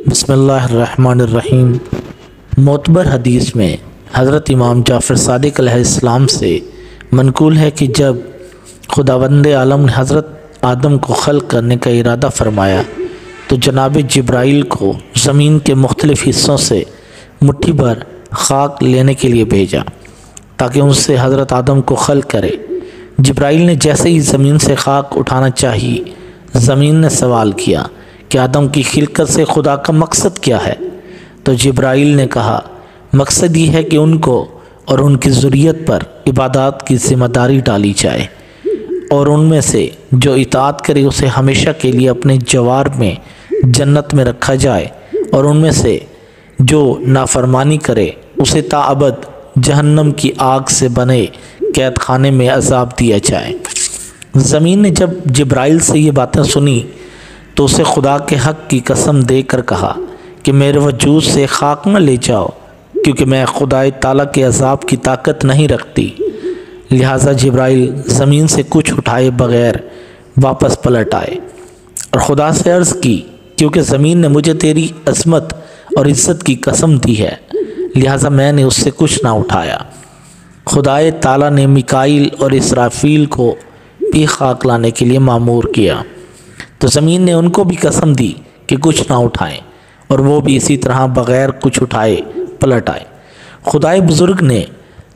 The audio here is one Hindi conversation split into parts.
बिस्मिल्लाहिर्रहमानिर्रहीम। मोतबर हदीस में हज़रत इमाम जाफ़र सादिक़ अलैहिस्सलाम से मनक़ूल है कि जब खुदावंद आलम ने हज़रत आदम को खल्क़ करने का इरादा फ़रमाया तो जनाब जिब्राइल को ज़मीन के मुख्तलिफ़ हिस्सों से मुट्ठी भर ख़ाक लेने के लिए भेजा ताकि उनसे हज़रत आदम को खल्क़ करे। जिब्राइल ने जैसे ही ज़मीन से ख़ाक उठाना चाहिए, ज़मीन ने सवाल किया कि आदम की खिलकत से खुदा का मकसद क्या है। तो जिब्राइल ने कहा, मकसद ये है कि उनको और उनकी ज़ुर्रियत पर इबादत की ज़िम्मेदारी डाली जाए और उनमें से जो इताअत करे उसे हमेशा के लिए अपने जवार में जन्नत में रखा जाए और उनमें से जो नाफरमानी करे उसे ताअबद जहन्नम की आग से बने कैद खाने में अज़ाब दिया जाए। ज़मीन ने जब जिब्राइल से ये बातें सुनी तो उसे खुदा के हक़ की कसम देकर कहा कि मेरे वजूद से ख़ाक न ले जाओ, क्योंकि मैं खुदाए ताला के अज़ाब की ताकत नहीं रखती। लिहाजा जिब्राइल ज़मीन से कुछ उठाए बग़ैर वापस पलट आए और खुदा से अर्ज़ की, क्योंकि ज़मीन ने मुझे तेरी अज़मत और इज़्ज़त की कसम दी है, लिहाजा मैंने उससे कुछ ना उठाया। खुदाए ताला ने मिकाईल और इसराफील को भी ख़ाक लाने के लिए मामूर किया तो ज़मीन ने उनको भी कसम दी कि कुछ ना उठाएं और वो भी इसी तरह बग़ैर कुछ उठाए पलट आए। खुदाए बुज़ुर्ग ने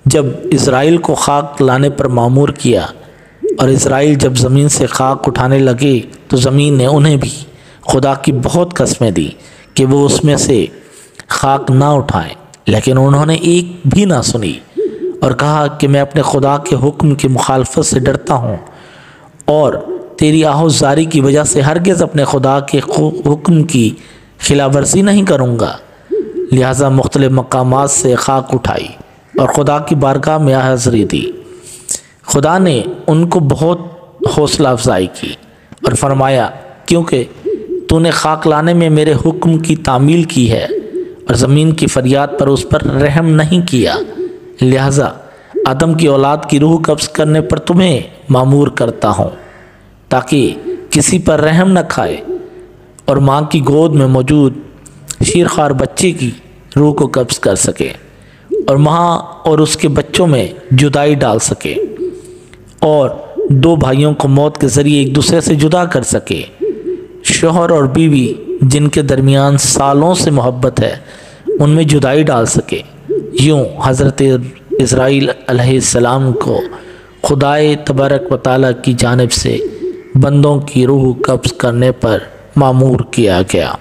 जब इज़राइल को ख़ाक लाने पर मामूर किया और इज़राइल जब ज़मीन से ख़ाक उठाने लगे तो ज़मीन ने उन्हें भी खुदा की बहुत कस्में दी कि वो उसमें से ख़ाक ना उठाएं, लेकिन उन्होंने एक भी ना सुनी और कहा कि मैं अपने खुदा के हुक्म की मुखालफत से डरता हूँ और तेरी आहुज़ारी की वजह से हरगिज़ अपने खुदा के हुक्म की खिलाफवर्जी नहीं करूँगा। लिहाजा मुख्तलिफ़ मकामात से ख़ाक उठाई और खुदा की बारगाह में हाज़िरी दी। खुदा ने उनको बहुत हौसला अफजाई की और फरमाया, क्योंकि तूने ख़ाक लाने में मेरे हुक्म की तामील की है और ज़मीन की फरियाद पर उस पर रहम नहीं किया, लिहाजा आदम की औलाद की रूह कब्ज़ करने पर तुम्हें मामूर करता हूँ ताकि किसी पर रहम न खाए और माँ की गोद में मौजूद शीरखार बच्चे की रूह को कब्ज़ कर सके और माँ और उसके बच्चों में जुदाई डाल सके और दो भाइयों को मौत के ज़रिए एक दूसरे से जुदा कर सके। शौहर और बीवी जिनके दरमियान सालों से मोहब्बत है उनमें जुदाई डाल सके। यूँ हज़रत इज़राइल अलैहिस्सलाम को खुदाए तबारक व तआला की जानिब से बंदों की रूह कब्ज़ करने पर मामूर किया गया।